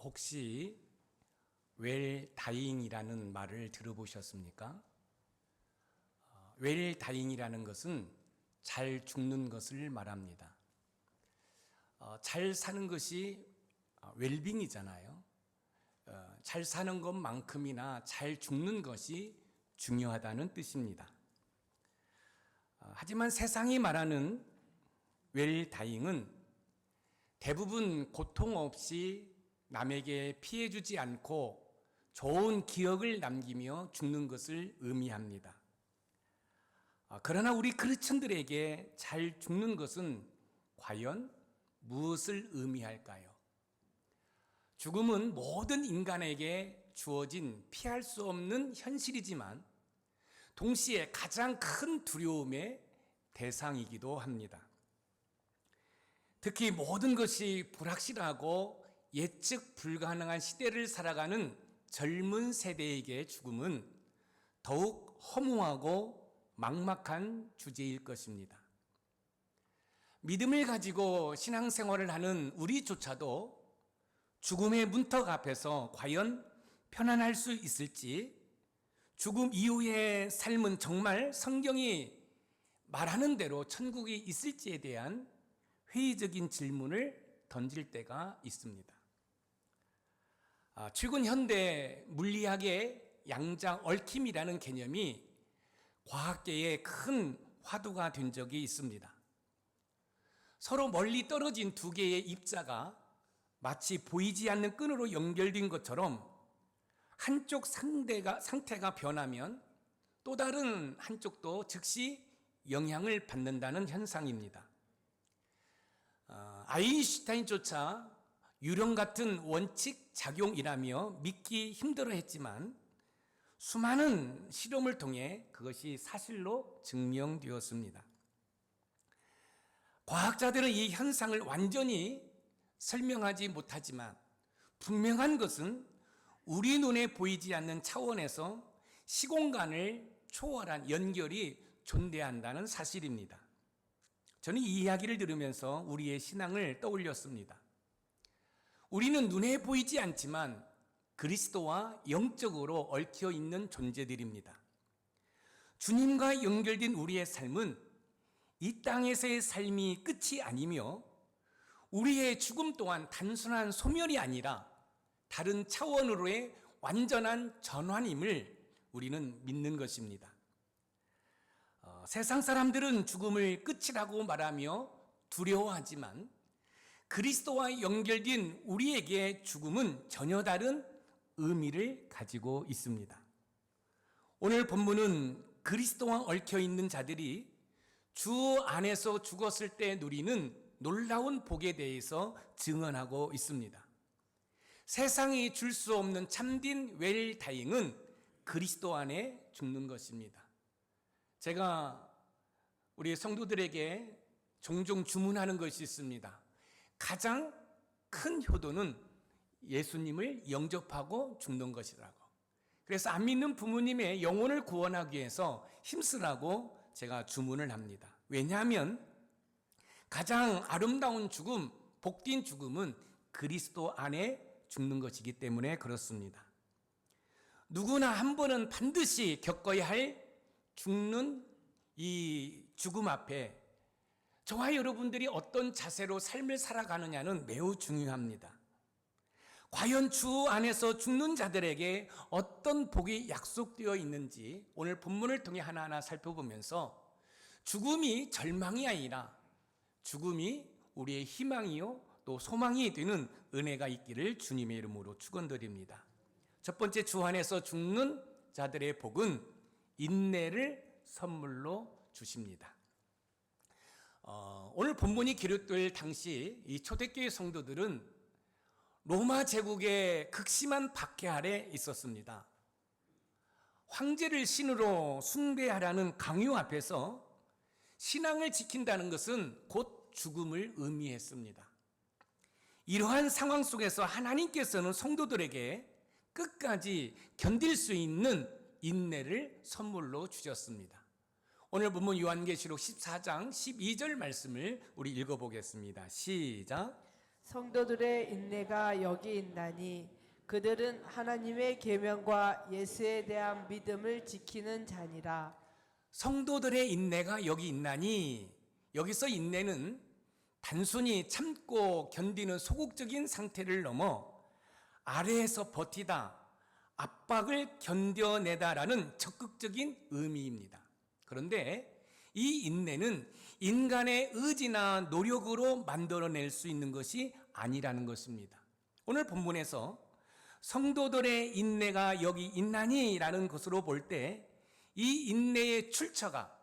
혹시 웰다잉이라는 말을 들어보셨습니까? 웰다잉이라는 것은 잘 죽는 것을 말합니다. 잘 사는 것이 웰빙이잖아요. 잘 사는 것만큼이나 잘 죽는 것이 중요하다는 뜻입니다. 하지만 세상이 말하는 웰다잉은 대부분 고통 없이 남에게 피해 주지 않고 좋은 기억을 남기며 죽는 것을 의미합니다. 그러나 우리 크리스천들에게 잘 죽는 것은 과연 무엇을 의미할까요? 죽음은 모든 인간에게 주어진 피할 수 없는 현실이지만 동시에 가장 큰 두려움의 대상이기도 합니다. 특히 모든 것이 불확실하고 예측 불가능한 시대를 살아가는 젊은 세대에게 죽음은 더욱 허무하고 막막한 주제일 것입니다. 믿음을 가지고 신앙생활을 하는 우리조차도 죽음의 문턱 앞에서 과연 편안할 수 있을지, 죽음 이후의 삶은 정말 성경이 말하는 대로 천국이 있을지에 대한 회의적인 질문을 던질 때가 있습니다. 최근 현대 물리학의 양자 얽힘이라는 개념이 과학계에 큰 화두가 된 적이 있습니다. 서로 멀리 떨어진 두 개의 입자가 마치 보이지 않는 끈으로 연결된 것처럼 한쪽 상태가 변하면 또 다른 한쪽도 즉시 영향을 받는다는 현상입니다. 아인슈타인조차 유령 같은 원칙 작용이라며 믿기 힘들어했지만 수많은 실험을 통해 그것이 사실로 증명되었습니다. 과학자들은 이 현상을 완전히 설명하지 못하지만 분명한 것은 우리 눈에 보이지 않는 차원에서 시공간을 초월한 연결이 존재한다는 사실입니다. 저는 이 이야기를 들으면서 우리의 신앙을 떠올렸습니다. 우리는 눈에 보이지 않지만 그리스도와 영적으로 얽혀 있는 존재들입니다. 주님과 연결된 우리의 삶은 이 땅에서의 삶이 끝이 아니며 우리의 죽음 또한 단순한 소멸이 아니라 다른 차원으로의 완전한 전환임을 우리는 믿는 것입니다. 세상 사람들은 죽음을 끝이라고 말하며 두려워하지만 그리스도와 연결된 우리에게 죽음은 전혀 다른 의미를 가지고 있습니다. 오늘 본문은 그리스도와 얽혀 있는 자들이 주 안에서 죽었을 때 누리는 놀라운 복에 대해서 증언하고 있습니다. 세상이 줄 수 없는 참된 웰다잉은 그리스도 안에 죽는 것입니다. 제가 우리 성도들에게 종종 주문하는 것이 있습니다. 가장 큰 효도는 예수님을 영접하고 죽는 것이라고. 그래서 안 믿는 부모님의 영혼을 구원하기 위해서 힘쓰라고 제가 주문을 합니다. 왜냐하면 가장 아름다운 죽음, 복된 죽음은 그리스도 안에 죽는 것이기 때문에 그렇습니다. 누구나 한 번은 반드시 겪어야 할 죽는 이 죽음 앞에 저와 여러분들이 어떤 자세로 삶을 살아가느냐는 매우 중요합니다. 과연 주 안에서 죽는 자들에게 어떤 복이 약속되어 있는지 오늘 본문을 통해 하나하나 살펴보면서 죽음이 절망이 아니라 죽음이 우리의 희망이요 또 소망이 되는 은혜가 있기를 주님의 이름으로 축원드립니다. 첫 번째, 주 안에서 죽는 자들의 복은 인내를 선물로 주십니다. 오늘 본문이 기록될 당시 이 초대교회 성도들은 로마 제국의 극심한 박해 아래 있었습니다. 황제를 신으로 숭배하라는 강요 앞에서 신앙을 지킨다는 것은 곧 죽음을 의미했습니다. 이러한 상황 속에서 하나님께서는 성도들에게 끝까지 견딜 수 있는 인내를 선물로 주셨습니다. 오늘 본문 요한계시록 14장 12절 말씀을 우리 읽어보겠습니다. 시작. 성도들의 인내가 여기 있나니 그들은 하나님의 계명과 예수에 대한 믿음을 지키는 자니라. 성도들의 인내가 여기 있나니, 여기서 인내는 단순히 참고 견디는 소극적인 상태를 넘어 아래에서 버티다, 압박을 견뎌내다라는 적극적인 의미입니다. 그런데 이 인내는 인간의 의지나 노력으로 만들어낼 수 있는 것이 아니라는 것입니다. 오늘 본문에서 성도들의 인내가 여기 있나니 라는 것으로 볼 때 이 인내의 출처가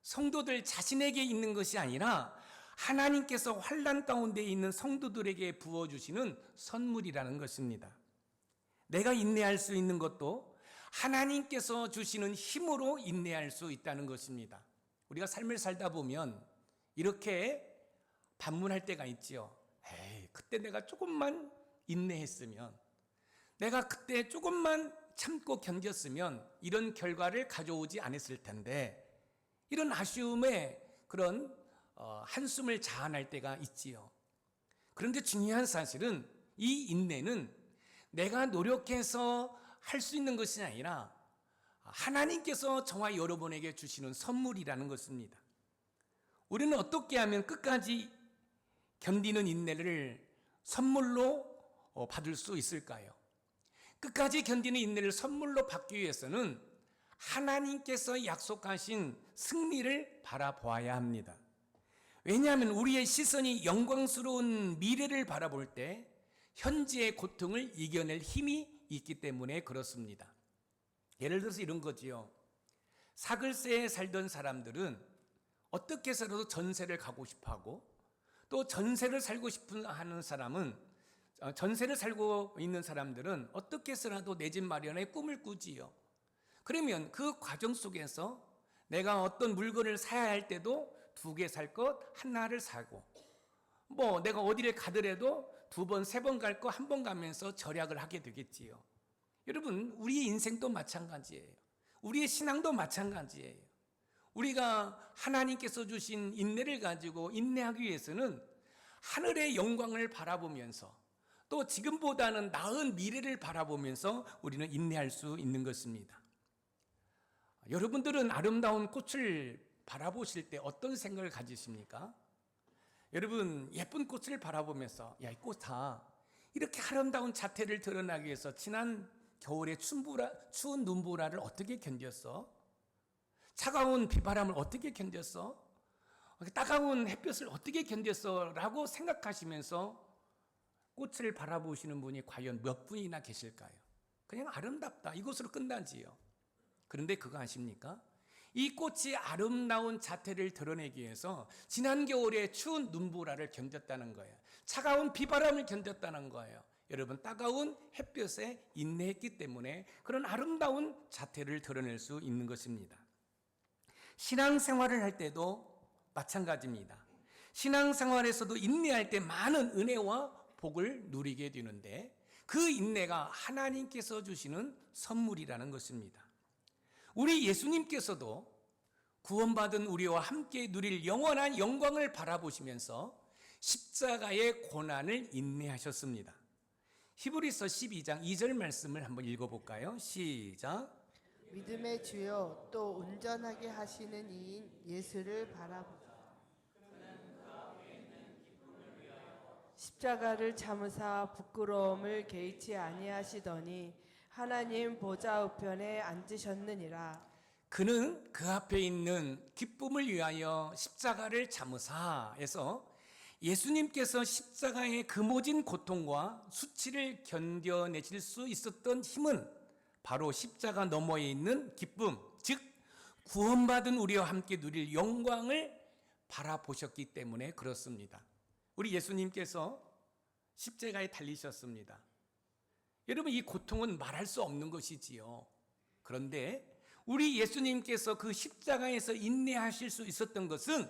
성도들 자신에게 있는 것이 아니라 하나님께서 환난 가운데 있는 성도들에게 부어주시는 선물이라는 것입니다. 내가 인내할 수 있는 것도 하나님께서 주시는 힘으로 인내할 수 있다는 것입니다. 우리가 삶을 살다 보면 이렇게 반문할 때가 있지요. 에이, 그때 내가 조금만 인내했으면, 내가 그때 조금만 참고 견뎠으면 이런 결과를 가져오지 않았을 텐데, 이런 아쉬움에 그런 한숨을 자아낼 때가 있지요. 그런데 중요한 사실은 이 인내는 내가 노력해서 할 수 있는 것이 아니라 하나님께서 저와 여러분에게 주시는 선물이라는 것입니다. 우리는 어떻게 하면 끝까지 견디는 인내를 선물로 받을 수 있을까요? 끝까지 견디는 인내를 선물로 받기 위해서는 하나님께서 약속하신 승리를 바라보아야 합니다. 왜냐하면 우리의 시선이 영광스러운 미래를 바라볼 때 현재의 고통을 이겨낼 힘이 있기 때문에 그렇습니다. 예를 들어서 이런 거지요. 사글세에 살던 사람들은 어떻게 해서라도 전세를 가고 싶어하고, 또 전세를 살고 싶은 하는 사람은, 전세를 살고 있는 사람들은 어떻게 해서라도 내 집 마련의 꿈을 꾸지요. 그러면 그 과정 속에서 내가 어떤 물건을 사야 할 때도 2개 살 것 하나를 사고, 내가 어디를 가더라도 2번, 3번 갈 거 1번 가면서 절약을 하게 되겠지요. 여러분, 우리의 인생도 마찬가지예요. 우리의 신앙도 마찬가지예요. 우리가 하나님께서 주신 인내를 가지고 인내하기 위해서는 하늘의 영광을 바라보면서, 또 지금보다는 나은 미래를 바라보면서 우리는 인내할 수 있는 것입니다. 여러분들은 아름다운 꽃을 바라보실 때 어떤 생각을 가지십니까? 여러분, 예쁜 꽃을 바라보면서 야, 이 꽃아, 이렇게 아름다운 자태를 드러나기 위해서 지난 겨울에 추운 눈보라를 어떻게 견뎠어? 차가운 비바람을 어떻게 견뎠어? 따가운 햇볕을 어떻게 견뎠어? 라고 생각하시면서 꽃을 바라보시는 분이 과연 몇 분이나 계실까요? 그냥 아름답다, 이것으로 끝나지요. 그런데 그거 아십니까? 이 꽃이 아름다운 자태를 드러내기 위해서 지난 겨울에 추운 눈보라를 견뎠다는 거예요. 차가운 비바람을 견뎠다는 거예요. 여러분, 따가운 햇볕에 인내했기 때문에 그런 아름다운 자태를 드러낼 수 있는 것입니다. 신앙생활을 할 때도 마찬가지입니다. 신앙생활에서도 인내할 때 많은 은혜와 복을 누리게 되는데, 그 인내가 하나님께서 주시는 선물이라는 것입니다. 우리 예수님께서도 구원받은 우리와 함께 누릴 영원한 영광을 바라보시면서 십자가의 고난을 인내하셨습니다. 히브리서 12장 2절 말씀을 한번 읽어볼까요? 시작. 믿음의 주요 또 온전하게 하시는 이인 예수를 바라보라. 십자가를 참으사 부끄러움을 개의치 아니하시더니 하나님 보좌 우편에 앉으셨느니라. 그는 그 앞에 있는 기쁨을 위하여 십자가를 참으사에서 예수님께서 십자가의 금오진 고통과 수치를 견뎌내실 수 있었던 힘은 바로 십자가 너머에 있는 기쁨, 즉 구원받은 우리와 함께 누릴 영광을 바라보셨기 때문에 그렇습니다. 우리 예수님께서 십자가에 달리셨습니다. 여러분, 이 고통은 말할 수 없는 것이지요. 그런데 우리 예수님께서 그 십자가에서 인내하실 수 있었던 것은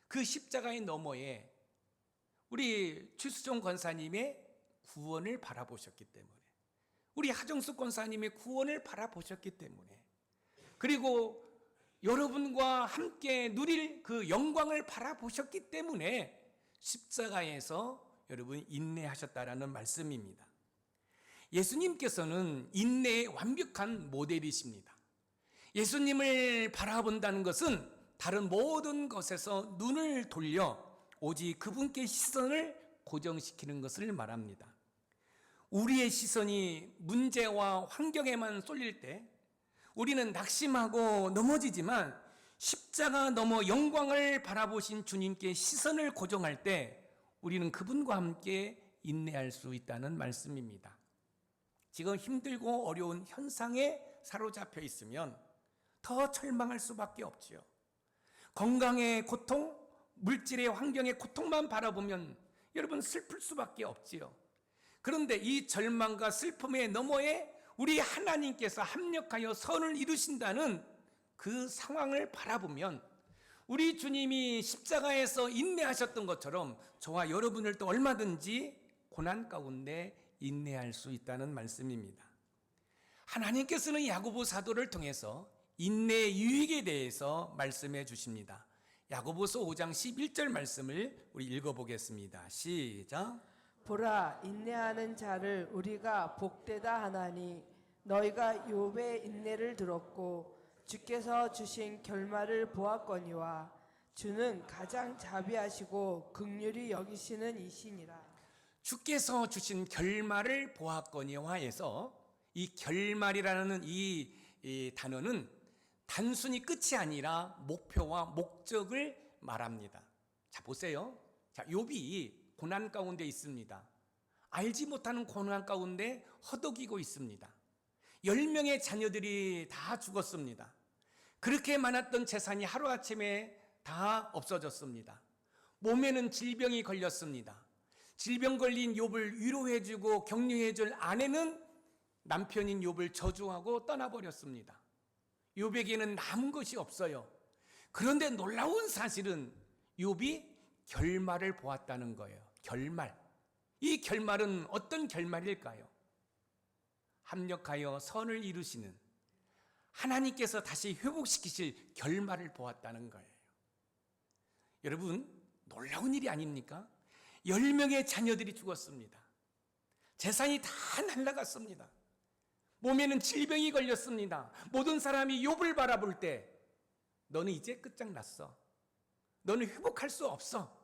그 십자가의 너머에 우리 최수종 권사님의 구원을 바라보셨기 때문에, 우리 하정숙 권사님의 구원을 바라보셨기 때문에, 그리고 여러분과 함께 누릴 그 영광을 바라보셨기 때문에 십자가에서 여러분 인내하셨다라는 말씀입니다. 예수님께서는 인내의 완벽한 모델이십니다. 예수님을 바라본다는 것은 다른 모든 것에서 눈을 돌려 오직 그분께 시선을 고정시키는 것을 말합니다. 우리의 시선이 문제와 환경에만 쏠릴 때 우리는 낙심하고 넘어지지만 십자가 넘어 영광을 바라보신 주님께 시선을 고정할 때 우리는 그분과 함께 인내할 수 있다는 말씀입니다. 지금 힘들고 어려운 현상에 사로잡혀 있으면 더 절망할 수밖에 없지요. 건강의 고통, 물질의 환경의 고통만 바라보면 여러분 슬플 수밖에 없지요. 그런데 이 절망과 슬픔의 너머에 우리 하나님께서 합력하여 선을 이루신다는 그 상황을 바라보면 우리 주님이 십자가에서 인내하셨던 것처럼 저와 여러분을 또 얼마든지 고난 가운데 인내할 수 있다는 말씀입니다. 하나님께서는 야고보 사도를 통해서 인내의 유익에 대해서 말씀해 주십니다. 야고보서 5장 11절 말씀을 우리 읽어보겠습니다. 시작. 보라, 인내하는 자를 우리가 복되다 하나니 너희가 욥의 인내를 들었고 주께서 주신 결말을 보았거니와 주는 가장 자비하시고 긍휼히 여기시는 이시니라. 주께서 주신 결말을 보았거니와에서 이 결말이라는 이 단어는 단순히 끝이 아니라 목표와 목적을 말합니다. 자, 보세요. 자, 욥이 고난 가운데 있습니다. 알지 못하는 고난 가운데 허덕이고 있습니다. 10명의 자녀들이 다 죽었습니다. 그렇게 많았던 재산이 하루아침에 다 없어졌습니다. 몸에는 질병이 걸렸습니다. 질병 걸린 욥을 위로해주고 격려해줄 아내는 남편인 욥을 저주하고 떠나버렸습니다. 욥에게는 남은 것이 없어요. 그런데 놀라운 사실은 욥이 결말을 보았다는 거예요. 결말. 이 결말은 어떤 결말일까요? 합력하여 선을 이루시는 하나님께서 다시 회복시키실 결말을 보았다는 거예요. 여러분, 놀라운 일이 아닙니까? 10명의 자녀들이 죽었습니다. 재산이 다 날아갔습니다. 몸에는 질병이 걸렸습니다. 모든 사람이 욥을 바라볼 때 너는 이제 끝장났어. 너는 회복할 수 없어.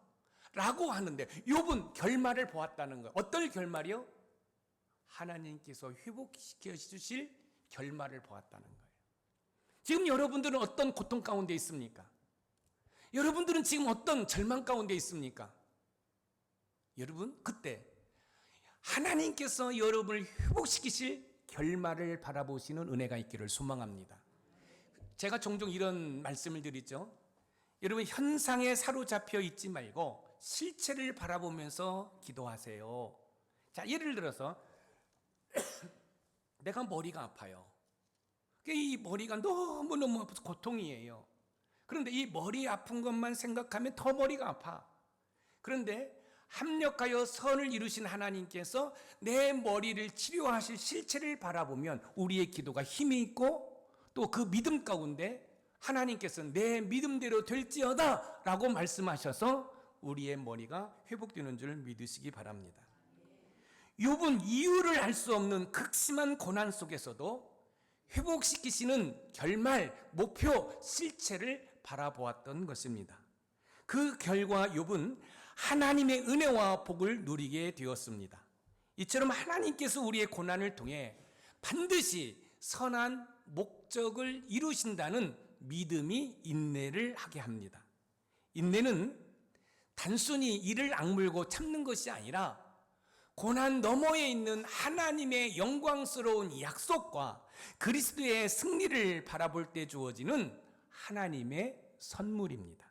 라고 하는데 욥은 결말을 보았다는 거예요. 어떤 결말이요? 하나님께서 회복시켜 주실 결말을 보았다는 거예요. 지금 여러분들은 어떤 고통 가운데 있습니까? 여러분들은 지금 어떤 절망 가운데 있습니까? 여러분, 그때 하나님께서 여러분을 회복시키실 결말을 바라보시는 은혜가 있기를 소망합니다. 제가 종종 이런 말씀을 드리죠. 여러분, 현상에 사로잡혀 있지 말고 실체를 바라보면서 기도하세요. 자, 예를 들어서 내가 머리가 아파요. 이 머리가 너무너무 아파서 고통이에요. 그런데 이 머리 아픈 것만 생각하면 더 머리가 아파. 그런데 합력하여 선을 이루신 하나님께서 내 머리를 치료하실 실체를 바라보면 우리의 기도가 힘이 있고 또 그 믿음 가운데 하나님께서 내 믿음대로 될지어다 라고 말씀하셔서 우리의 머리가 회복되는 줄 믿으시기 바랍니다. 욥은 이유를 알 수 없는 극심한 고난 속에서도 회복시키시는 결말, 목표, 실체를 바라보았던 것입니다. 그 결과 욥은 하나님의 은혜와 복을 누리게 되었습니다. 이처럼 하나님께서 우리의 고난을 통해 반드시 선한 목적을 이루신다는 믿음이 인내를 하게 합니다. 인내는 단순히 이를 악물고 참는 것이 아니라 고난 너머에 있는 하나님의 영광스러운 약속과 그리스도의 승리를 바라볼 때 주어지는 하나님의 선물입니다.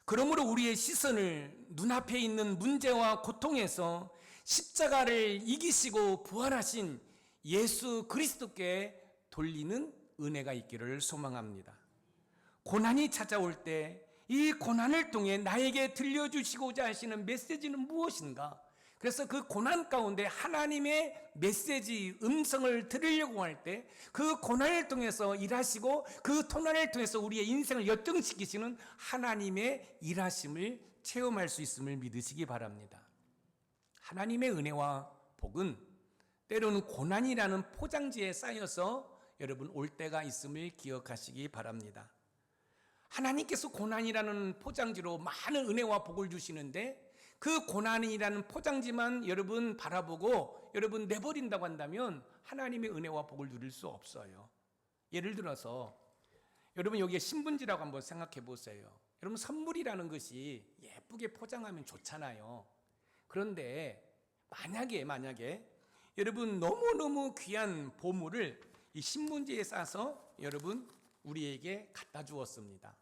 그러므로 우리의 시선을 눈앞에 있는 문제와 고통에서 십자가를 이기시고 부활하신 예수 그리스도께 돌리는 은혜가 있기를 소망합니다. 고난이 찾아올 때 이 고난을 통해 나에게 들려주시고자 하시는 메시지는 무엇인가? 그래서 그 고난 가운데 하나님의 메시지, 음성을 들으려고 할 때 그 고난을 통해서 일하시고 그 고난을 통해서 우리의 인생을 역정시키시는 하나님의 일하심을 체험할 수 있음을 믿으시기 바랍니다. 하나님의 은혜와 복은 때로는 고난이라는 포장지에 쌓여서 여러분 올 때가 있음을 기억하시기 바랍니다. 하나님께서 고난이라는 포장지로 많은 은혜와 복을 주시는데 그 고난이라는 포장지만 여러분 바라보고 여러분 내버린다고 한다면 하나님의 은혜와 복을 누릴 수 없어요. 예를 들어서 여러분 여기에 신문지라고 한번 생각해 보세요. 여러분 선물이라는 것이 예쁘게 포장하면 좋잖아요. 그런데 만약에 여러분 너무너무 귀한 보물을 이 신문지에 싸서 여러분 우리에게 갖다 주었습니다.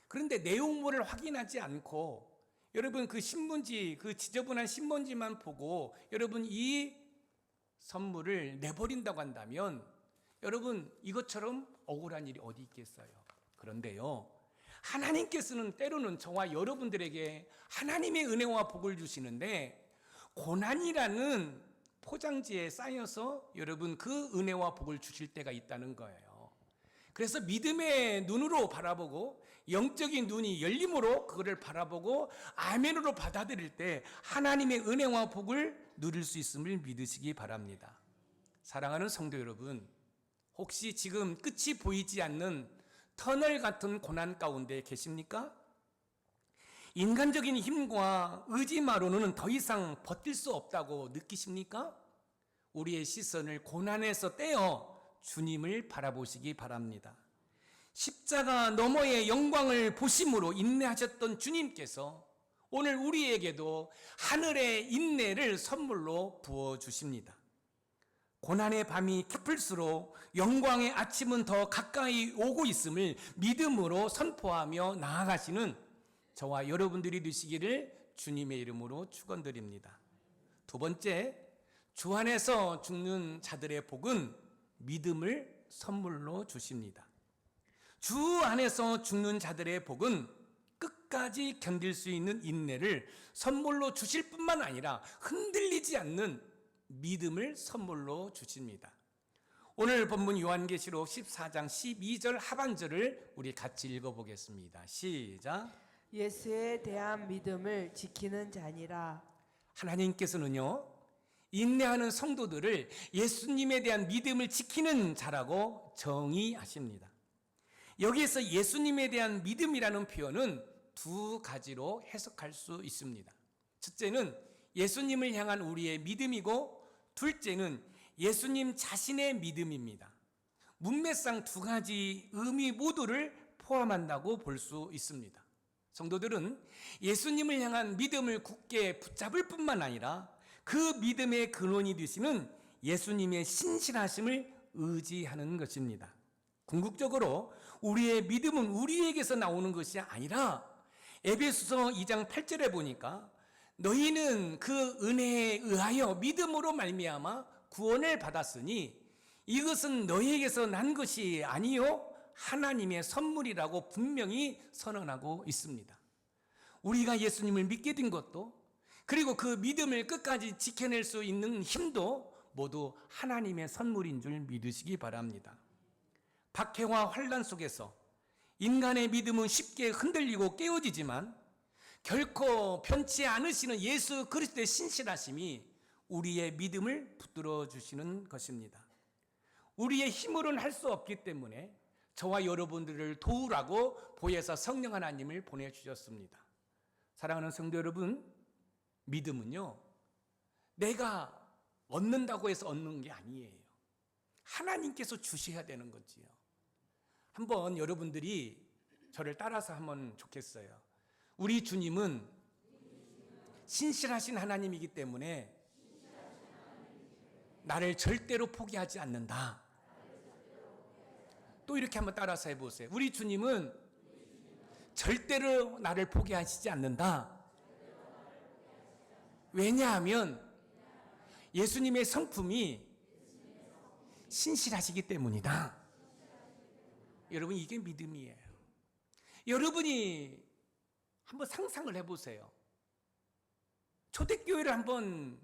그런데 내용물을 확인하지 않고 여러분 그 신문지, 그 지저분한 신문지만 보고 여러분 이 선물을 내버린다고 한다면 여러분 이것처럼 억울한 일이 어디 있겠어요. 그런데요, 하나님께서는 때로는 저와 여러분들에게 하나님의 은혜와 복을 주시는데 고난이라는 포장지에 쌓여서 여러분 그 은혜와 복을 주실 때가 있다는 거예요. 그래서 믿음의 눈으로 바라보고 영적인 눈이 열림으로 그거를 바라보고 아멘으로 받아들일 때 하나님의 은혜와 복을 누릴 수 있음을 믿으시기 바랍니다. 사랑하는 성도 여러분, 혹시 지금 끝이 보이지 않는 터널 같은 고난 가운데 계십니까? 인간적인 힘과 의지만으로는 더 이상 버틸 수 없다고 느끼십니까? 우리의 시선을 고난에서 떼어 주님을 바라보시기 바랍니다. 십자가 너머의 영광을 보심으로 인내하셨던 주님께서 오늘 우리에게도 하늘의 인내를 선물로 부어주십니다. 고난의 밤이 깊을수록 영광의 아침은 더 가까이 오고 있음을 믿음으로 선포하며 나아가시는 저와 여러분들이 되시기를 주님의 이름으로 축원드립니다. 두 번째, 주 안에서 죽는 자들의 복은 믿음을 선물로 주십니다. 주 안에서 죽는 자들의 복은 끝까지 견딜 수 있는 인내를 선물로 주실 뿐만 아니라 흔들리지 않는 믿음을 선물로 주십니다. 오늘 본문 요한계시록 14장 12절 하반절을 우리 같이 읽어보겠습니다. 시작. 예수에 대한 믿음을 지키는 자니라. 하나님께서는요, 인내하는 성도들을 예수님에 대한 믿음을 지키는 자라고 정의하십니다. 여기에서 예수님에 대한 믿음이라는 표현은 두 가지로 해석할 수 있습니다. 첫째는 예수님을 향한 우리의 믿음이고, 둘째는 예수님 자신의 믿음입니다. 문맥상 두 가지 의미 모두를 포함한다고 볼 수 있습니다. 성도들은 예수님을 향한 믿음을 굳게 붙잡을 뿐만 아니라 그 믿음의 근원이 되시는 예수님의 신실하심을 의지하는 것입니다. 궁극적으로 우리의 믿음은 우리에게서 나오는 것이 아니라 에베소서 2장 8절에 보니까 너희는 그 은혜에 의하여 믿음으로 말미암아 구원을 받았으니 이것은 너희에게서 난 것이 아니요 하나님의 선물이라고 분명히 선언하고 있습니다. 우리가 예수님을 믿게 된 것도, 그리고 그 믿음을 끝까지 지켜낼 수 있는 힘도 모두 하나님의 선물인 줄 믿으시기 바랍니다. 박해와 환난 속에서 인간의 믿음은 쉽게 흔들리고 깨어지지만 결코 변치 않으시는 예수 그리스도의 신실하심이 우리의 믿음을 붙들어 주시는 것입니다. 우리의 힘으로는 할 수 없기 때문에 저와 여러분들을 도우라고 보혜사 성령 하나님을 보내주셨습니다. 사랑하는 성도 여러분, 믿음은요, 내가 얻는다고 해서 얻는 게 아니에요. 하나님께서 주셔야 되는 거지요. 한번 여러분들이 저를 따라서 하면 좋겠어요. 우리 주님은 신실하신 하나님이기 때문에 나를 절대로 포기하지 않는다. 또 이렇게 한번 따라서 해보세요. 우리 주님은 절대로 나를 포기하시지 않는다. 왜냐하면 예수님의 성품이 신실하시기 때문이다. 여러분, 이게 믿음이에요. 여러분이 한번 상상을 해보세요. 초대교회를 한번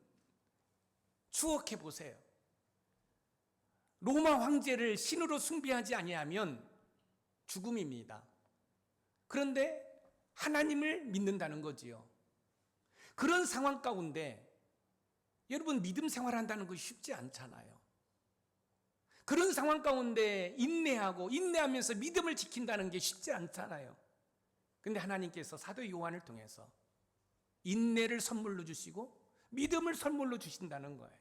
추억해 보세요. 로마 황제를 신으로 숭배하지 아니하면 죽음입니다. 그런데 하나님을 믿는다는 거지요. 그런 상황 가운데 여러분 믿음 생활한다는 거 쉽지 않잖아요. 그런 상황 가운데 인내하면서 믿음을 지킨다는 게 쉽지 않잖아요. 근데 하나님께서 사도 요한을 통해서 인내를 선물로 주시고 믿음을 선물로 주신다는 거예요.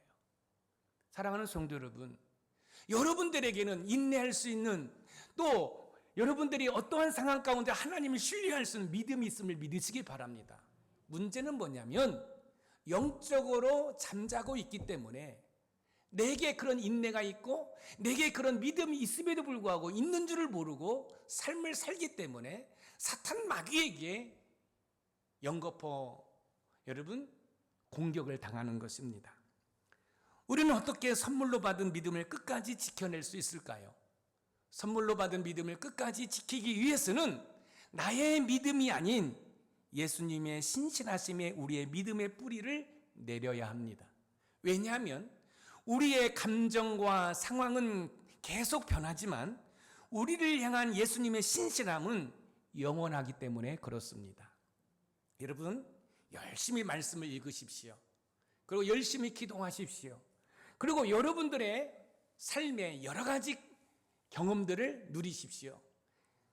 사랑하는 성도 여러분, 여러분들에게는 인내할 수 있는, 또 여러분들이 어떠한 상황 가운데 하나님을 신뢰할 수 있는 믿음이 있음을 믿으시기 바랍니다. 문제는 뭐냐면 영적으로 잠자고 있기 때문에 내게 그런 인내가 있고 내게 그런 믿음이 있음에도 불구하고 있는 줄을 모르고 삶을 살기 때문에 사탄 마귀에게 연거푸 여러분 공격을 당하는 것입니다. 우리는 어떻게 선물로 받은 믿음을 끝까지 지켜낼 수 있을까요? 선물로 받은 믿음을 끝까지 지키기 위해서는 나의 믿음이 아닌 예수님의 신실하심에 우리의 믿음의 뿌리를 내려야 합니다. 왜냐하면 우리의 감정과 상황은 계속 변하지만 우리를 향한 예수님의 신실함은 영원하기 때문에 그렇습니다. 여러분, 열심히 말씀을 읽으십시오. 그리고 열심히 기도하십시오. 그리고 여러분들의 삶의 여러 가지 경험들을 누리십시오.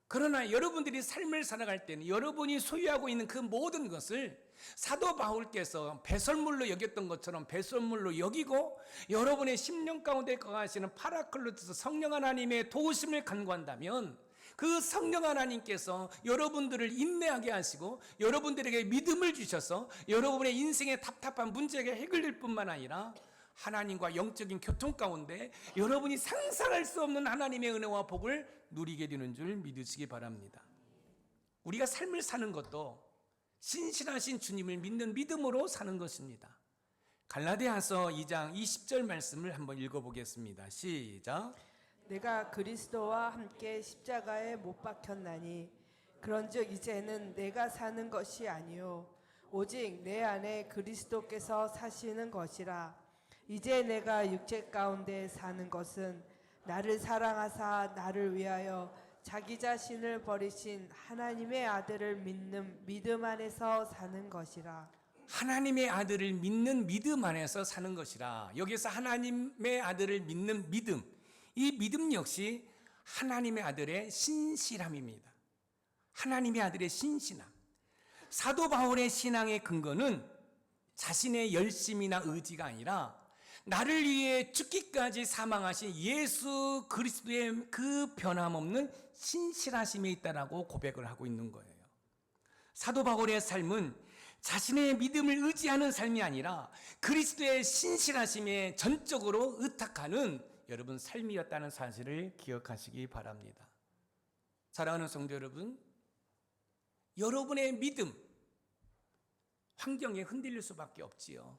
그러나 여러분들이 삶을 살아갈 때는 여러분이 소유하고 있는 그 모든 것을 사도 바울께서 배설물로 여겼던 것처럼 배설물로 여기고 여러분의 심령 가운데 거하시는 파라클로스 성령 하나님의 도우심을 간구한다면 그 성령 하나님께서 여러분들을 인내하게 하시고 여러분들에게 믿음을 주셔서 여러분의 인생의 답답한 문제가 해결될 뿐만 아니라 하나님과 영적인 교통 가운데 여러분이 상상할 수 없는 하나님의 은혜와 복을 누리게 되는 줄 믿으시기 바랍니다. 우리가 삶을 사는 것도 신실하신 주님을 믿는 믿음으로 사는 것입니다. 갈라디아서 2장 20절 말씀을 한번 읽어보겠습니다. 시작. 내가 그리스도와 함께 십자가에 못 박혔나니 그런즉 이제는 내가 사는 것이 아니요 오직 내 안에 그리스도께서 사시는 것이라. 이제 내가 육체 가운데 사는 것은 나를 사랑하사 나를 위하여 자기 자신을 버리신 하나님의 아들을 믿는 믿음 안에서 사는 것이라. 하나님의 아들을 믿는 믿음 안에서 사는 것이라. 여기서 하나님의 아들을 믿는 믿음, 이 믿음 역시 하나님의 아들의 신실함입니다. 하나님의 아들의 신실함. 사도 바울의 신앙의 근거는 자신의 열심이나 의지가 아니라 나를 위해 죽기까지 사망하신 예수 그리스도의 그 변함없는 신실하심에 있다라고 고백을 하고 있는 거예요. 사도 바울의 삶은 자신의 믿음을 의지하는 삶이 아니라 그리스도의 신실하심에 전적으로 의탁하는 여러분 삶이었다는 사실을 기억하시기 바랍니다. 사랑하는 성도 여러분, 여러분의 믿음 환경에 흔들릴 수밖에 없지요.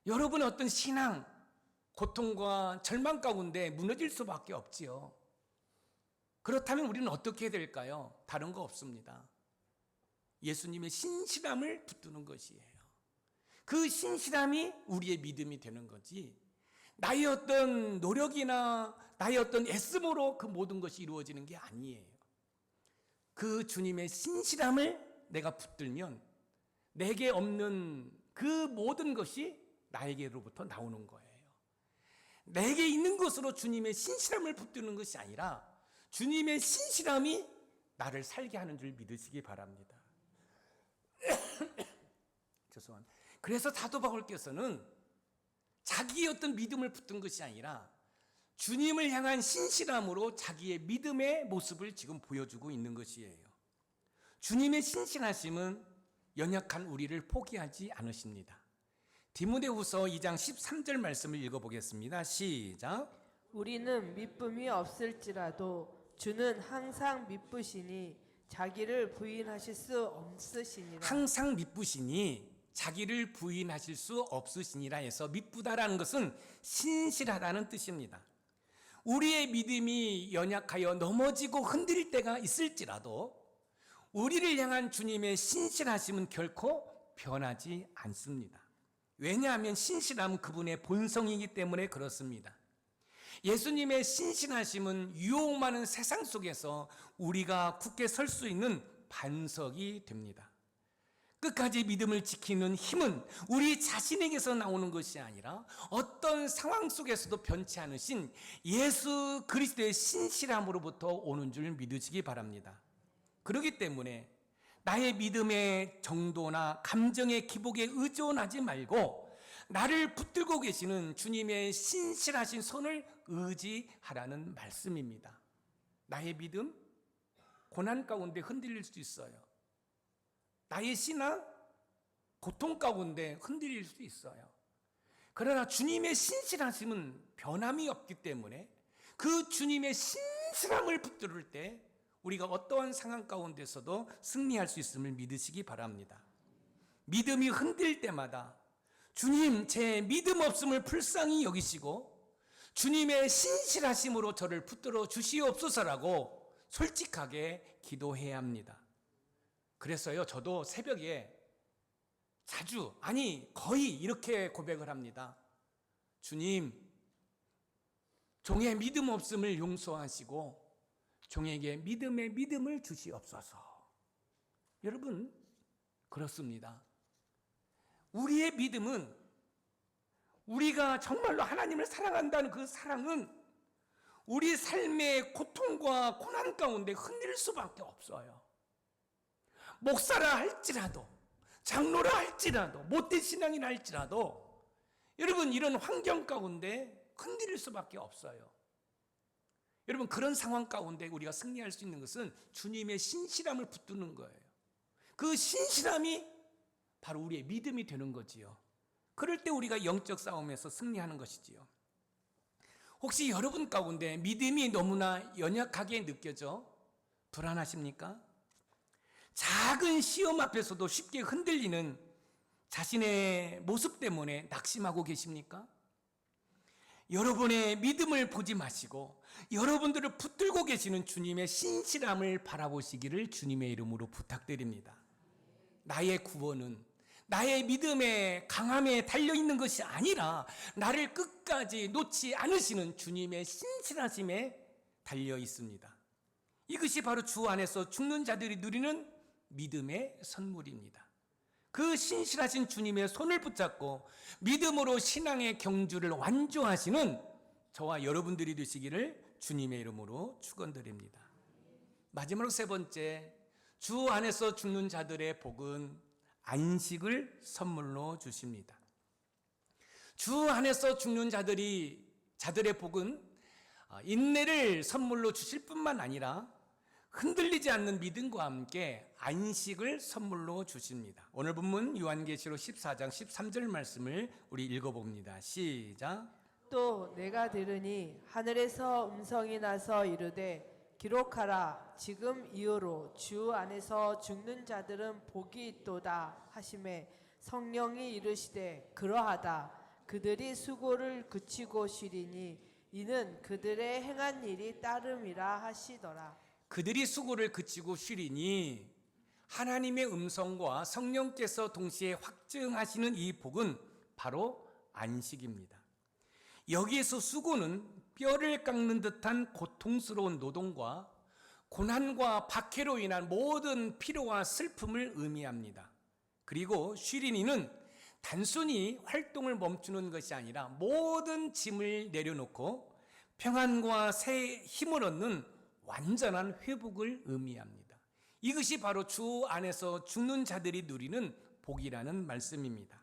여러분의 어떤 신앙, 고통과 절망 가운데 무너질 수밖에 없지요. 그렇다면 우리는 어떻게 해야 될까요? 다른 거 없습니다. 예수님의 신실함을 붙드는 것이에요. 그 신실함이 우리의 믿음이 되는 거지, 나의 어떤 노력이나 나의 어떤 애씀으로 그 모든 것이 이루어지는 게 아니에요. 그 주님의 신실함을 내가 붙들면 내게 없는 그 모든 것이 나에게로부터 나오는 거예요. 내게 있는 것으로 주님의 신실함을 붙드는 것이 아니라 주님의 신실함이 나를 살게 하는 줄 믿으시기 바랍니다. 죄송합니다. 그래서 사도 바울께서는 자기의 어떤 믿음을 붙든 것이 아니라 주님을 향한 신실함으로 자기의 믿음의 모습을 지금 보여주고 있는 것이에요. 주님의 신실하심은 연약한 우리를 포기하지 않으십니다. 디모데후서 2장 13절 말씀을 읽어보겠습니다. 시작. 우리는 미쁨이 없을지라도 주는 항상 미쁘시니 자기를 부인하실 수 없으시니라. 항상 미쁘시니 자기를 부인하실 수 없으시니라 해서 미쁘다라는 것은 신실하다는 뜻입니다. 우리의 믿음이 연약하여 넘어지고 흔들릴 때가 있을지라도 우리를 향한 주님의 신실하심은 결코 변하지 않습니다. 왜냐하면 신실함은 그분의 본성이기 때문에 그렇습니다. 예수님의 신실하심은 유혹 많은 세상 속에서 우리가 굳게 설 수 있는 반석이 됩니다. 끝까지 믿음을 지키는 힘은 우리 자신에게서 나오는 것이 아니라 어떤 상황 속에서도 변치 않으신 예수 그리스도의 신실함으로부터 오는 줄 믿으시기 바랍니다. 그렇기 때문에 나의 믿음의 정도나 감정의 기복에 의존하지 말고 나를 붙들고 계시는 주님의 신실하신 손을 의지하라는 말씀입니다. 나의 믿음, 고난 가운데 흔들릴 수 있어요. 나의 신앙, 고통 가운데 흔들릴 수 있어요. 그러나 주님의 신실하심은 변함이 없기 때문에 그 주님의 신실함을 붙들 때 우리가 어떠한 상황 가운데서도 승리할 수 있음을 믿으시기 바랍니다. 믿음이 흔들 때마다 주님, 제 믿음 없음을 불쌍히 여기시고 주님의 신실하심으로 저를 붙들어 주시옵소서라고 솔직하게 기도해야 합니다. 그래서요, 저도 새벽에 자주, 아니 거의 이렇게 고백을 합니다. 주님, 종의 믿음 없음을 용서하시고 종에게 믿음의 믿음을 주시옵소서. 여러분, 그렇습니다. 우리의 믿음은, 우리가 정말로 하나님을 사랑한다는 그 사랑은 우리 삶의 고통과 고난 가운데 흔들릴 수밖에 없어요. 목사라 할지라도, 장로라 할지라도, 못된 신앙이라 할지라도 여러분, 이런 환경 가운데 흔들릴 수밖에 없어요. 여러분, 그런 상황 가운데 우리가 승리할 수 있는 것은 주님의 신실함을 붙드는 거예요. 그 신실함이 바로 우리의 믿음이 되는 거지요. 그럴 때 우리가 영적 싸움에서 승리하는 것이지요. 혹시 여러분 가운데 믿음이 너무나 연약하게 느껴져 불안하십니까? 작은 시험 앞에서도 쉽게 흔들리는 자신의 모습 때문에 낙심하고 계십니까? 여러분의 믿음을 보지 마시고 여러분들을 붙들고 계시는 주님의 신실함을 바라보시기를 주님의 이름으로 부탁드립니다. 나의 구원은 나의 믿음의 강함에 달려있는 것이 아니라 나를 끝까지 놓지 않으시는 주님의 신실하심에 달려있습니다. 이것이 바로 주 안에서 죽는 자들이 누리는 믿음의 선물입니다. 그 신실하신 주님의 손을 붙잡고 믿음으로 신앙의 경주를 완주하시는 저와 여러분들이 되시기를 주님의 이름으로 축원드립니다. 마지막으로 세 번째, 주 안에서 죽는 자들의 복은 안식을 선물로 주십니다. 주 안에서 죽는 자들의 복은 인내를 선물로 주실 뿐만 아니라 흔들리지 않는 믿음과 함께 안식을 선물로 주십니다. 오늘 본문 요한계시록 14장 13절 말씀을 우리 읽어봅니다. 시작. 또 내가 들으니 하늘에서 음성이 나서 이르되 기록하라, 지금 이후로 주 안에서 죽는 자들은 복이 있도다 하시매 성령이 이르시되 그러하다. 그들이 수고를 그치고 쉬리니 이는 그들의 행한 일이 따름이라 하시더라. 그들이 수고를 그치고 쉬리니 하나님의 음성과 성령께서 동시에 확증하시는 이 복은 바로 안식입니다. 여기에서 수고는 뼈를 깎는 듯한 고통스러운 노동과 고난과 박해로 인한 모든 피로와 슬픔을 의미합니다. 그리고 쉬리니는 단순히 활동을 멈추는 것이 아니라 모든 짐을 내려놓고 평안과 새 힘을 얻는 완전한 회복을 의미합니다. 이것이 바로 주 안에서 죽는 자들이 누리는 복이라는 말씀입니다.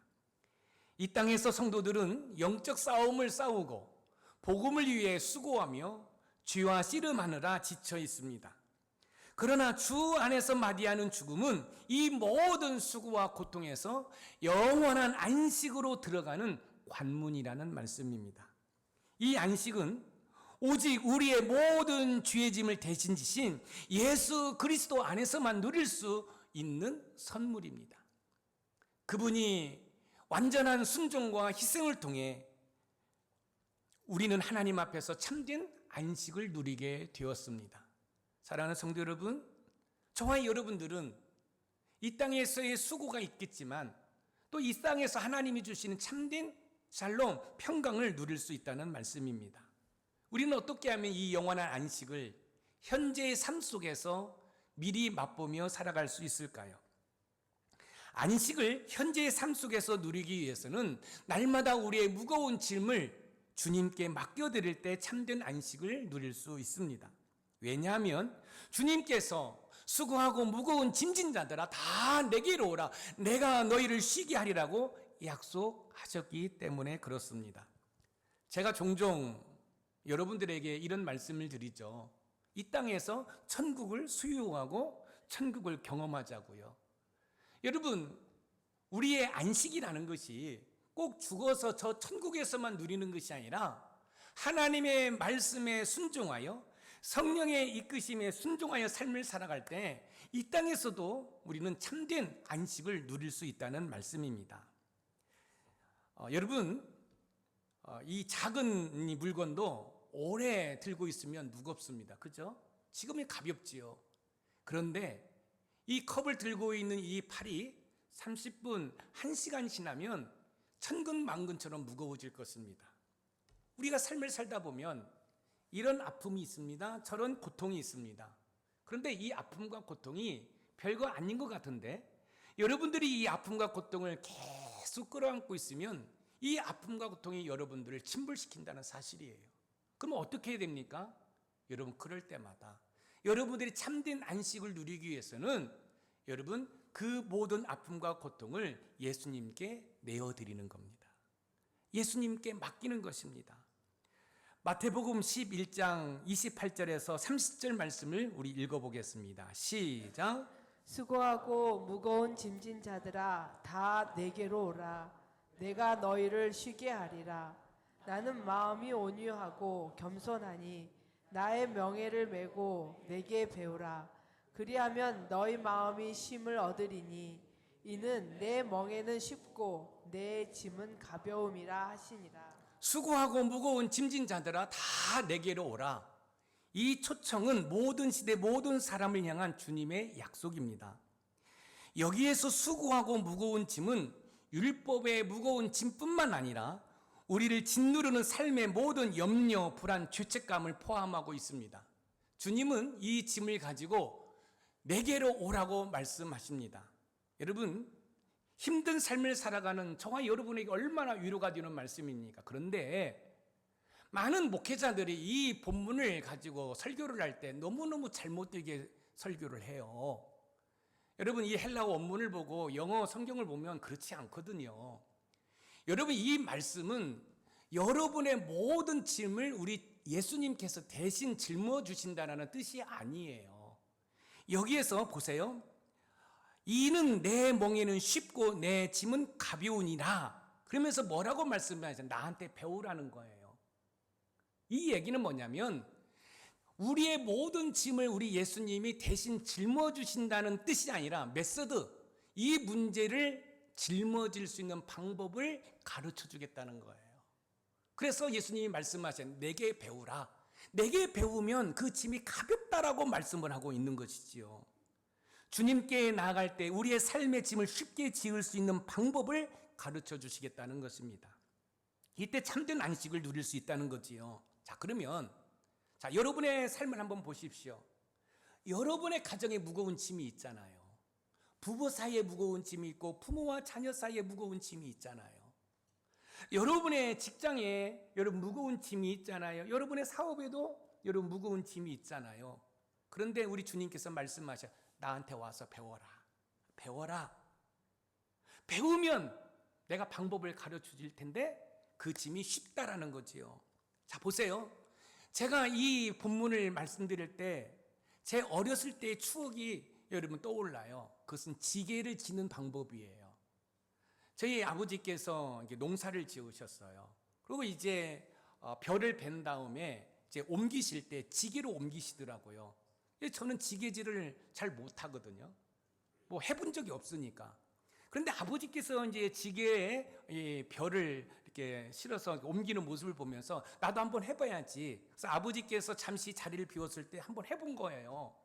이 땅에서 성도들은 영적 싸움을 싸우고 복음을 위해 수고하며 죄와 씨름하느라 지쳐 있습니다. 그러나 주 안에서 맞이하는 죽음은 이 모든 수고와 고통에서 영원한 안식으로 들어가는 관문이라는 말씀입니다. 이 안식은 오직 우리의 모든 죄의 짐을 대신 지신 예수 그리스도 안에서만 누릴 수 있는 선물입니다. 그분이 완전한 순종과 희생을 통해 우리는 하나님 앞에서 참된 안식을 누리게 되었습니다. 사랑하는 성도 여러분, 저와 여러분들은 이 땅에서의 수고가 있겠지만 또 이 땅에서 하나님이 주시는 참된 샬롬, 평강을 누릴 수 있다는 말씀입니다. 우리는 어떻게 하면 이 영원한 안식을 현재의 삶 속에서 미리 맛보며 살아갈 수 있을까요? 안식을 현재의 삶 속에서 누리기 위해서는 날마다 우리의 무거운 짐을 주님께 맡겨드릴 때 참된 안식을 누릴 수 있습니다. 왜냐하면 주님께서 수고하고 무거운 짐진 자들아 다 내게로 오라, 내가 너희를 쉬게 하리라고 약속하셨기 때문에 그렇습니다. 제가 종종 여러분들에게 이런 말씀을 드리죠. 이 땅에서 천국을 수유하고 천국을 경험하자고요. 여러분, 우리의 안식이라는 것이 꼭 죽어서 저 천국에서만 누리는 것이 아니라 하나님의 말씀에 순종하여 성령의 이끄심에 순종하여 삶을 살아갈 때 이 땅에서도 우리는 참된 안식을 누릴 수 있다는 말씀입니다. 여러분, 이 작은 이 물건도 오래 들고 있으면 무겁습니다. 그죠? 지금이 가볍지요. 그런데 이 컵을 들고 있는 이 팔이 30분, 1시간 지나면 천근만근처럼 무거워질 것입니다. 우리가 삶을 살다 보면 이런 아픔이 있습니다. 저런 고통이 있습니다. 그런데 이 아픔과 고통이 별거 아닌 것 같은데 여러분들이 이 아픔과 고통을 계속 끌어안고 있으면 이 아픔과 고통이 여러분들을 침불시킨다는 사실이에요. 그럼 어떻게 해야 됩니까? 여러분, 그럴 때마다 여러분들이 참된 안식을 누리기 위해서는 여러분 그 모든 아픔과 고통을 예수님께 내어드리는 겁니다. 예수님께 맡기는 것입니다. 마태복음 11장 28절에서 30절 말씀을 우리 읽어보겠습니다. 시작. 수고하고 무거운 짐진 자들아 다 내게로 오라, 내가 너희를 쉬게 하리라. 나는 마음이 온유하고 겸손하니 나의 명예를 메고 내게 배우라. 그리하면 너희 마음이 쉼을 얻으리니 이는 내 멍에는 쉽고 내 짐은 가벼움이라 하시니라. 수고하고 무거운 짐진 자들아 다 내게로 오라. 이 초청은 모든 시대 모든 사람을 향한 주님의 약속입니다. 여기에서 수고하고 무거운 짐은 율법의 무거운 짐뿐만 아니라 우리를 짓누르는 삶의 모든 염려, 불안, 죄책감을 포함하고 있습니다. 주님은 이 짐을 가지고 내게로 오라고 말씀하십니다. 여러분, 힘든 삶을 살아가는 저와 여러분에게 얼마나 위로가 되는 말씀입니까? 그런데 많은 목회자들이 이 본문을 가지고 설교를 할 때 너무너무 잘못되게 설교를 해요. 여러분, 이 헬라어 원문을 보고 영어 성경을 보면 그렇지 않거든요. 여러분, 이 말씀은 여러분의 모든 짐을 우리 예수님께서 대신 짊어주신다는 뜻이 아니에요. 여기에서 보세요. 이는 내 멍에는 쉽고 내 짐은 가벼우니라. 그러면서 뭐라고 말씀하세요? 나한테 배우라는 거예요. 이 얘기는 뭐냐면 우리의 모든 짐을 우리 예수님이 대신 짊어주신다는 뜻이 아니라 메소드, 이 문제를 짊어질 수 있는 방법을 가르쳐 주겠다는 거예요. 그래서 예수님이 말씀하신 내게 배우라. 내게 배우면 그 짐이 가볍다라고 말씀을 하고 있는 것이지요. 주님께 나아갈 때 우리의 삶의 짐을 쉽게 지을 수 있는 방법을 가르쳐 주시겠다는 것입니다. 이때 참된 안식을 누릴 수 있다는 거지요. 자, 그러면 여러분의 삶을 한번 보십시오. 여러분의 가정에 무거운 짐이 있잖아요. 부부 사이에 무거운 짐이 있고 부모와 자녀 사이에 무거운 짐이 있잖아요. 여러분의 직장에 여러분 무거운 짐이 있잖아요. 여러분의 사업에도 여러분 무거운 짐이 있잖아요. 그런데 우리 주님께서 말씀하셔, 나한테 와서 배워라. 배워라. 배우면 내가 방법을 가르쳐 줄 텐데 그 짐이 쉽다라는 거지요. 자, 보세요. 제가 이 본문을 말씀드릴 때 제 어렸을 때의 추억이 여러분 떠올라요. 그것은 지게를 지는 방법이에요. 저희 아버지께서 농사를 지으셨어요. 그리고 이제 벼를 벤 다음에 이제 옮기실 때 지게로 옮기시더라고요. 저는 지게질을 잘 못하거든요. 뭐 해본 적이 없으니까. 그런데 아버지께서 이제 지게에 벼를 이렇게 실어서 옮기는 모습을 보면서 나도 한번 해봐야지. 그래서 아버지께서 잠시 자리를 비웠을 때 한번 해본 거예요.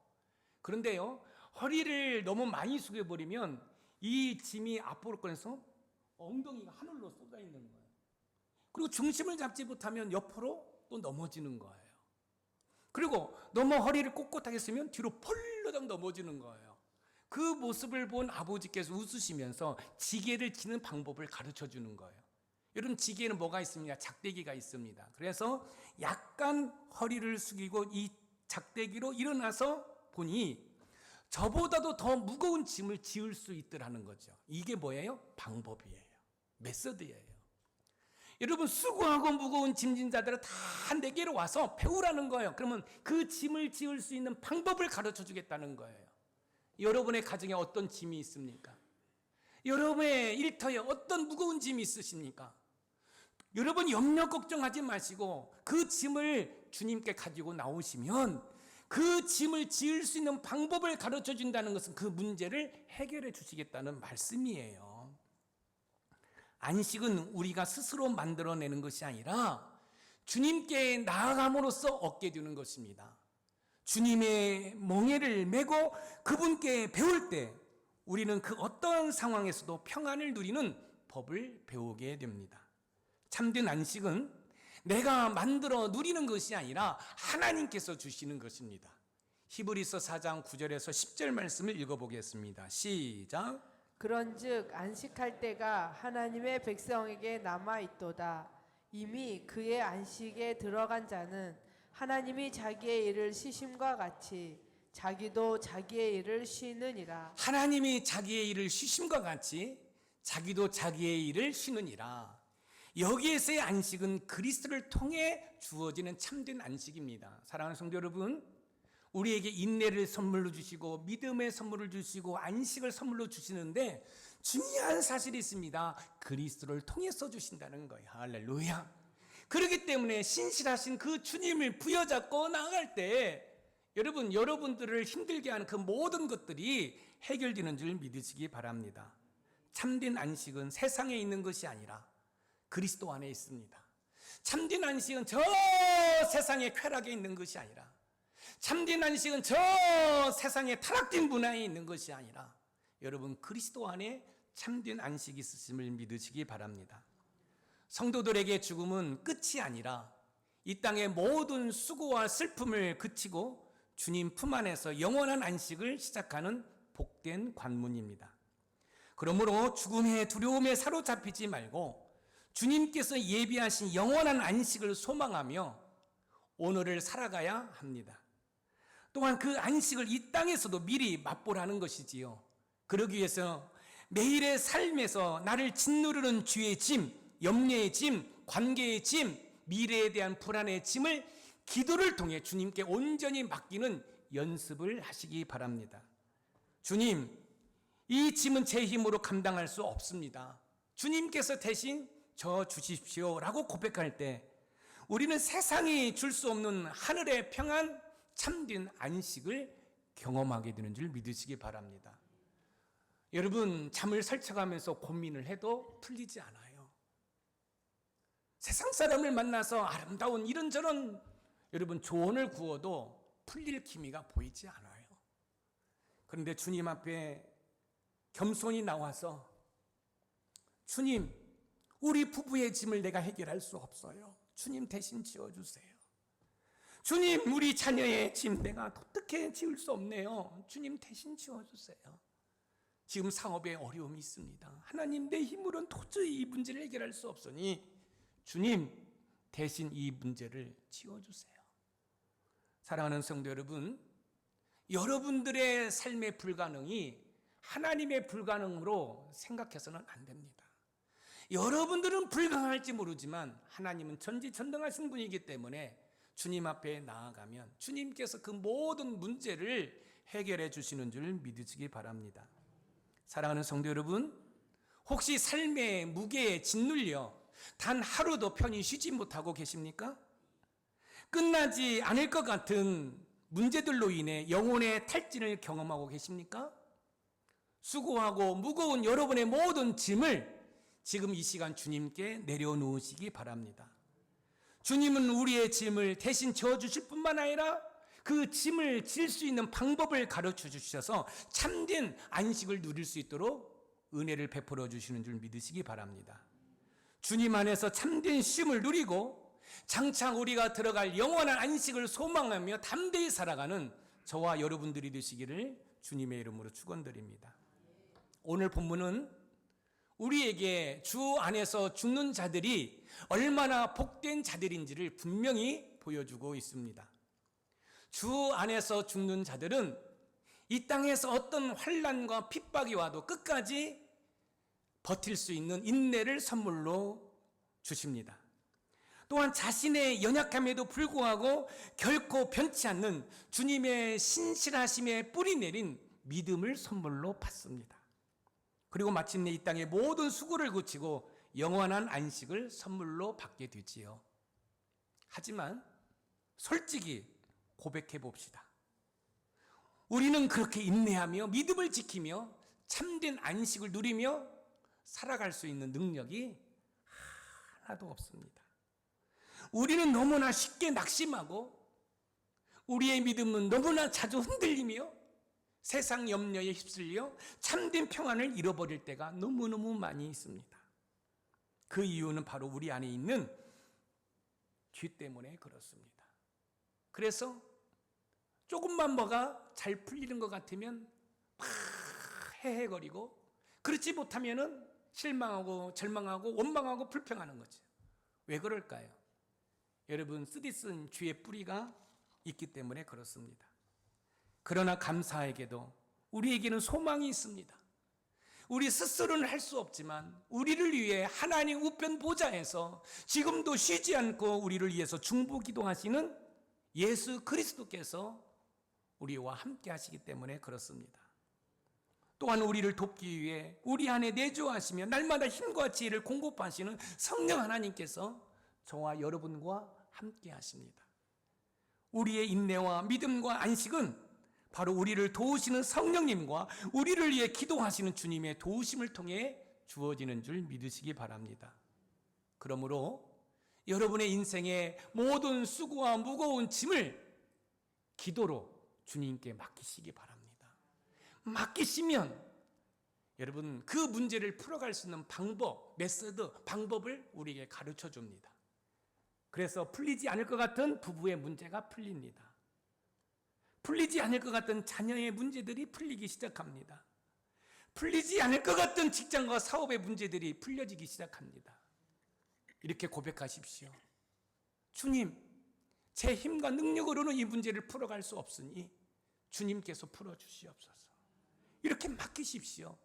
그런데요, 허리를 너무 많이 숙여버리면 이 짐이 앞으로 꺼내서 엉덩이가 하늘로 쏟아 있는 거예요. 그리고 중심을 잡지 못하면 옆으로 또 넘어지는 거예요. 그리고 너무 허리를 꼿꼿하게 쓰면 뒤로 펄러덩 넘어지는 거예요. 그 모습을 본 아버지께서 웃으시면서 지게를 치는 방법을 가르쳐 주는 거예요. 여러분, 지게에는 뭐가 있습니까? 작대기가 있습니다. 그래서 약간 허리를 숙이고 이 작대기로 일어나서 보니 저보다도 더 무거운 짐을 지을 수 있더라는 거죠. 이게 뭐예요? 방법이에요. 메서드예요. 여러분, 수고하고 무거운 짐진자들은 다 내게로 와서 배우라는 거예요. 그러면 그 짐을 지을 수 있는 방법을 가르쳐 주겠다는 거예요. 여러분의 가정에 어떤 짐이 있습니까? 여러분의 일터에 어떤 무거운 짐이 있으십니까? 여러분, 염려 걱정하지 마시고 그 짐을 주님께 가지고 나오시면 그 짐을 지을 수 있는 방법을 가르쳐 준다는 것은 그 문제를 해결해 주시겠다는 말씀이에요. 안식은 우리가 스스로 만들어내는 것이 아니라 주님께 나아감으로써 얻게 되는 것입니다. 주님의 멍에를 메고 그분께 배울 때 우리는 그 어떠한 상황에서도 평안을 누리는 법을 배우게 됩니다. 참된 안식은 내가 만들어 누리는 것이 아니라 하나님께서 주시는 것입니다. 히브리서 4장 9절에서 10절 말씀을 읽어보겠습니다. 시작. 그런즉 안식할 때가 하나님의 백성에게 남아 있도다. 이미 그의 안식에 들어간 자는 하나님이 자기의 일을 쉬심과 같이 자기도 자기의 일을 쉬느니라. 하나님이 자기의 일을 쉬심과 같이 자기도 자기의 일을 쉬느니라. 여기에서의 안식은 그리스도를 통해 주어지는 참된 안식입니다. 사랑하는 성도 여러분, 우리에게 인내를 선물로 주시고 믿음의 선물을 주시고 안식을 선물로 주시는데 중요한 사실이 있습니다. 그리스도를 통해서 주신다는 거예요. 할렐루야. 그렇기 때문에 신실하신 그 주님을 부여잡고 나아갈 때 여러분, 여러분들을 힘들게 하는 그 모든 것들이 해결되는 줄 믿으시기 바랍니다. 참된 안식은 세상에 있는 것이 아니라 그리스도 안에 있습니다. 참된 안식은 저 세상의 쾌락에 있는 것이 아니라, 참된 안식은 저 세상의 타락된 문화에 있는 것이 아니라 여러분, 그리스도 안에 참된 안식이 있으심을 믿으시기 바랍니다. 성도들에게 죽음은 끝이 아니라 이 땅의 모든 수고와 슬픔을 그치고 주님 품 안에서 영원한 안식을 시작하는 복된 관문입니다. 그러므로 죽음의 두려움에 사로잡히지 말고 주님께서 예비하신 영원한 안식을 소망하며 오늘을 살아가야 합니다. 또한 그 안식을 이 땅에서도 미리 맛보라는 것이지요. 그러기 위해서 매일의 삶에서 나를 짓누르는 죄의 짐, 염려의 짐, 관계의 짐, 미래에 대한 불안의 짐을 기도를 통해 주님께 온전히 맡기는 연습을 하시기 바랍니다. 주님, 이 짐은 제 힘으로 감당할 수 없습니다. 주님께서 대신 저 주십시오라고 고백할 때 우리는 세상이 줄 수 없는 하늘의 평안, 참된 안식을 경험하게 되는 줄 믿으시기 바랍니다. 여러분, 잠을 설쳐가면서 고민을 해도 풀리지 않아요. 세상 사람을 만나서 아름다운 이런저런 여러분 조언을 구워도 풀릴 기미가 보이지 않아요. 그런데 주님 앞에 겸손히 나와서 주님, 우리 부부의 짐을 내가 해결할 수 없어요. 주님 대신 지어주세요. 주님, 우리 자녀의 짐 내가 어떻게 지을 수 없네요. 주님 대신 지어주세요. 지금 상업에 어려움이 있습니다. 하나님, 내 힘으로는 도저히 이 문제를 해결할 수 없으니 주님 대신 이 문제를 지어주세요. 사랑하는 성도 여러분, 여러분들의 삶의 불가능이 하나님의 불가능으로 생각해서는 안 됩니다. 여러분들은 불가능할지 모르지만 하나님은 전지전능하신 분이기 때문에 주님 앞에 나아가면 주님께서 그 모든 문제를 해결해 주시는 줄 믿으시기 바랍니다. 사랑하는 성도 여러분, 혹시 삶의 무게에 짓눌려 단 하루도 편히 쉬지 못하고 계십니까? 끝나지 않을 것 같은 문제들로 인해 영혼의 탈진을 경험하고 계십니까? 수고하고 무거운 여러분의 모든 짐을 지금 이 시간 주님께 내려놓으시기 바랍니다. 주님은 우리의 짐을 대신 져주실 뿐만 아니라 그 짐을 질 수 있는 방법을 가르쳐 주셔서 참된 안식을 누릴 수 있도록 은혜를 베풀어 주시는 줄 믿으시기 바랍니다. 주님 안에서 참된 쉼을 누리고 장차 우리가 들어갈 영원한 안식을 소망하며 담대히 살아가는 저와 여러분들이 되시기를 주님의 이름으로 축원드립니다. 오늘 본문은 우리에게 주 안에서 죽는 자들이 얼마나 복된 자들인지를 분명히 보여주고 있습니다. 주 안에서 죽는 자들은 이 땅에서 어떤 환난과 핍박이 와도 끝까지 버틸 수 있는 인내를 선물로 주십니다. 또한 자신의 연약함에도 불구하고 결코 변치 않는 주님의 신실하심에 뿌리 내린 믿음을 선물로 받습니다. 그리고 마침내 이 땅의 모든 수고를 그치고 영원한 안식을 선물로 받게 되지요. 하지만 솔직히 고백해 봅시다. 우리는 그렇게 인내하며 믿음을 지키며 참된 안식을 누리며 살아갈 수 있는 능력이 하나도 없습니다. 우리는 너무나 쉽게 낙심하고 우리의 믿음은 너무나 자주 흔들리며 세상 염려에 휩쓸려 참된 평안을 잃어버릴 때가 너무너무 많이 있습니다. 그 이유는 바로 우리 안에 있는 죄 때문에 그렇습니다. 그래서 조금만 뭐가 잘 풀리는 것 같으면 막 헤헤거리고, 그렇지 못하면은 실망하고 절망하고 원망하고 불평하는 거죠. 왜 그럴까요? 여러분, 쓰디쓴 죄의 뿌리가 있기 때문에 그렇습니다. 그러나 감사하게도 우리에게는 소망이 있습니다. 우리 스스로는 할 수 없지만 우리를 위해 하나님 우편 보좌에서 지금도 쉬지 않고 우리를 위해서 중보기도하시는 예수 그리스도께서 우리와 함께 하시기 때문에 그렇습니다. 또한 우리를 돕기 위해 우리 안에 내주하시며 날마다 힘과 지혜를 공급하시는 성령 하나님께서 저와 여러분과 함께 하십니다. 우리의 인내와 믿음과 안식은 바로 우리를 도우시는 성령님과 우리를 위해 기도하시는 주님의 도우심을 통해 주어지는 줄 믿으시기 바랍니다. 그러므로 여러분의 인생의 모든 수고와 무거운 짐을 기도로 주님께 맡기시기 바랍니다. 맡기시면 여러분, 그 문제를 풀어갈 수 있는 방법, 방법을 우리에게 가르쳐 줍니다. 그래서 풀리지 않을 것 같은 부부의 문제가 풀립니다. 풀리지 않을 것 같은 자녀의 문제들이 풀리기 시작합니다. 풀리지 않을 것 같은 직장과 사업의 문제들이 풀려지기 시작합니다. 이렇게 고백하십시오. 주님, 제 힘과 능력으로는 이 문제를 풀어갈 수 없으니 주님께서 풀어주시옵소서. 이렇게 맡기십시오.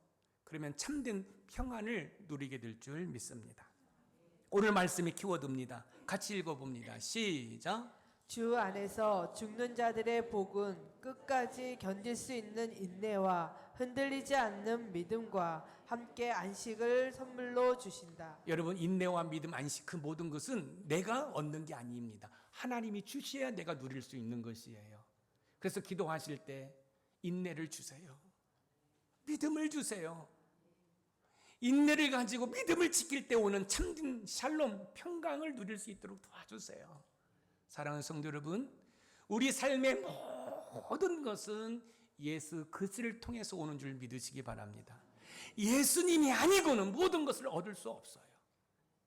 그러면 참된 평안을 누리게 될 줄 믿습니다. 오늘 말씀이 키워드입니다. 같이 읽어봅니다. 시작. 주 안에서 죽는 자들의 복은 끝까지 견딜 수 있는 인내와 흔들리지 않는 믿음과 함께 안식을 선물로 주신다. 여러분, 인내와 믿음, 안식, 그 모든 것은 내가 얻는 게 아닙니다. 하나님이 주셔야 내가 누릴 수 있는 것이에요. 그래서 기도하실 때 인내를 주세요. 믿음을 주세요. 인내를 가지고 믿음을 지킬 때 오는 참된 샬롬, 평강을 누릴 수 있도록 도와주세요. 사랑하는 성도 여러분, 우리 삶의 모든 것은 예수 그리스도를 통해서 오는 줄 믿으시기 바랍니다. 예수님이 아니고는 모든 것을 얻을 수 없어요.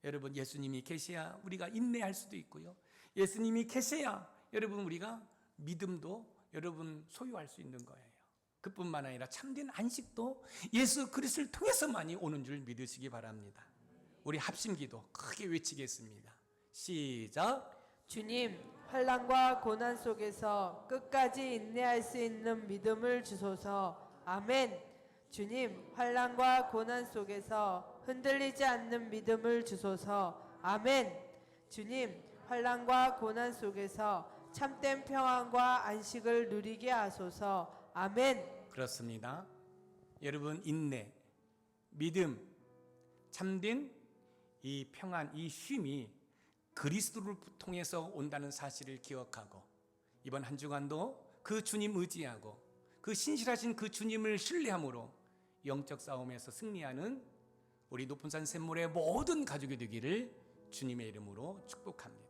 여러분, 예수님이 계셔야 우리가 인내할 수도 있고요. 예수님이 계셔야 여러분 우리가 믿음도 여러분 소유할 수 있는 거예요. 그뿐만 아니라 참된 안식도 예수 그리스도를 통해서만이 오는 줄 믿으시기 바랍니다. 우리 합심기도 크게 외치겠습니다. 시작. 주님, 환난과 고난 속에서 끝까지 인내할 수 있는 믿음을 주소서. 아멘. 주님, 환난과 고난 속에서 흔들리지 않는 믿음을 주소서. 아멘. 주님, 환난과 고난 속에서 참된 평안과 안식을 누리게 하소서. 아멘. 그렇습니다. 여러분, 인내, 믿음, 참된 이 평안, 이 쉼이 그리스도를 통해서 온다는 사실을 기억하고 이번 한 주간도 그 주님 의지하고 그 신실하신 그 주님을 신뢰함으로 영적 싸움에서 승리하는 우리 높은 산 샘물의 모든 가족이 되기를 주님의 이름으로 축복합니다.